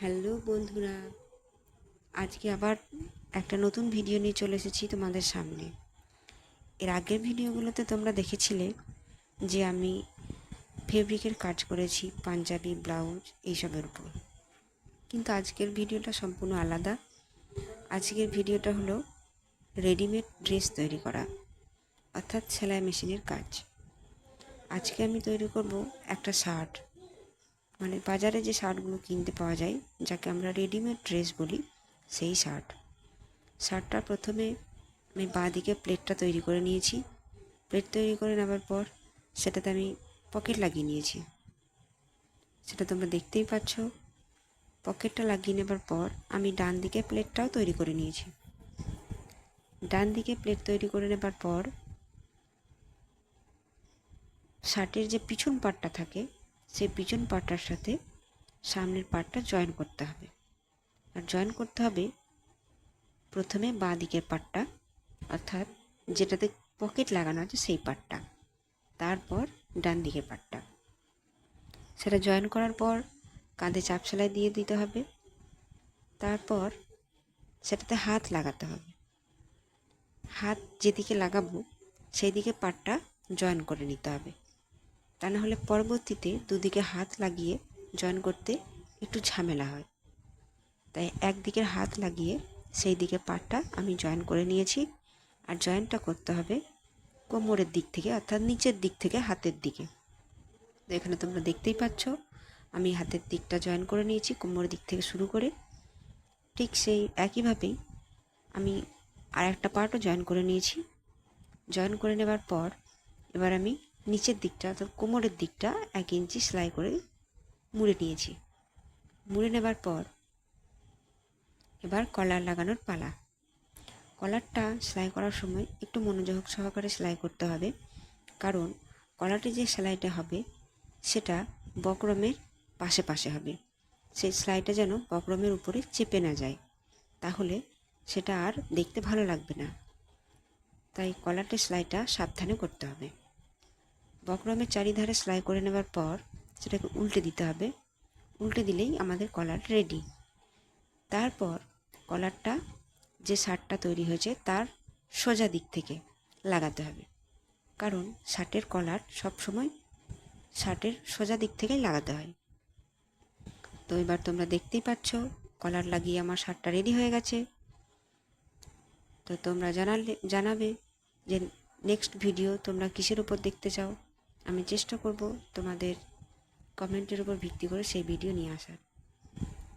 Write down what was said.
Hello বন্ধুরা, আজকে আবার একটা নতুন ভিডিও নিয়ে চলে এসেছি তোমাদের সামনে। এর আগের ভিডিওগুলোতে তোমরা দেখেছিলে যে আমি ফেব্রিকের কাজ করেছি, পাঞ্জাবি, ব্লাউজ এইসবের উপর। কিন্তু আজকের ভিডিওটা সম্পূর্ণ আলাদা। আজকের ভিডিওটা হলো রেডিমেড ড্রেস তৈরি করা, অর্থাৎ সেলাই মেশিনের কাজ। আজকে আমি তৈরি করব একটা শার্ট, মানে বাজারে যে শার্টগুলো কিনতে পাওয়া যায়, যাকে আমরা রেডিমেড ড্রেস বলি, সেই শার্টটা প্রথমে আমি বাঁ দিকে প্লেটটা তৈরি করে নিয়েছি। প্লেট তৈরি করে নেওয়ার পর সেটাতে আমি পকেট লাগিয়ে নিয়েছি, সেটা তোমরা দেখতেই পাচ্ছ। পকেটটা লাগিয়ে নেবার পর আমি ডান দিকে প্লেটটাও তৈরি করে নিয়েছি। ডান দিকে প্লেট তৈরি করে নেবার পর শার্টের যে পিছন পার্টটা থাকে, সেই পিছন পার্টটার সাথে সামনের পার্টটা জয়েন করতে হবে। আর জয়েন করতে হবে প্রথমে বাঁ দিকের পার্টটা, অর্থাৎ যেটাতে পকেট লাগানো আছে সেই পার্টটা, তারপর ডান দিকের পার্টটা। সেটা জয়েন করার পর কাঁধে চাপ সেলাই দিয়ে দিতে হবে। তারপর সেটাতে হাত লাগাতে হবে। হাত যেদিকে লাগাবো সেই দিকে পার্টটা জয়েন করে নিতে হবে, তা না হলে পরবর্তীতে দুদিকে হাত লাগিয়ে জয়েন করতে একটু ঝামেলা হয়। তাই একদিকের হাত লাগিয়ে সেই দিকে পার্টটা আমি জয়েন করে নিয়েছি। আর জয়েনটা করতে হবে কোমরের দিক থেকে, অর্থাৎ নিচের দিক থেকে হাতের দিকে। তো এখানে তোমরা দেখতেই পাচ্ছ আমি হাতের দিকটা জয়েন করে নিয়েছি কোমরের দিক থেকে শুরু করে। ঠিক সেই একইভাবেই আমি আর একটা পার্টও জয়েন করে নিয়েছি। জয়েন করে নেবার পর এবার আমি নিচের দিকটা, অর্থাৎ কোমরের দিকটা 1 ইঞ্চি সেলাই করে মুড়ে নিয়েছি। মুড়ে নেবার পর এবার কলার লাগানোর পালা। কলারটা সেলাই করার সময় একটু মনোযোগ সহকারে সেলাই করতে হবে, কারণ কলারটি যে সেলাইটা হবে সেটা বক্রমের পাশে পাশে হবে। সেই সেলাইটা যেন বক্রমের উপরে চেপে না যায়, তাহলে সেটা আর দেখতে ভালো লাগবে না। তাই কলারটির সেলাইটা সাবধানে করতে হবে। বক্রমের চারিধারে সেলাই করে নেবার পর সেটাকে উল্টে দিতে হবে। উল্টে দিলেই আমাদের কলার রেডি। তারপর কলারটা যে শার্টটা তৈরি হয়েছে তার সোজা দিক থেকে লাগাতে হবে, কারণ শার্টের কলার সবসময় শার্টের সোজা দিক থেকেই লাগাতে হয়। তো এবার তোমরা দেখতেই পাচ্ছ কলার লাগিয়ে আমার শার্টটা রেডি হয়ে গেছে। তো তোমরা জানাবে যে নেক্সট ভিডিও তোমরা কিসের উপর দেখতে চাও। আমি চেষ্টা করব তোমাদের কমেন্টের উপর ভিত্তি করে সেই ভিডিও নিয়ে আসার।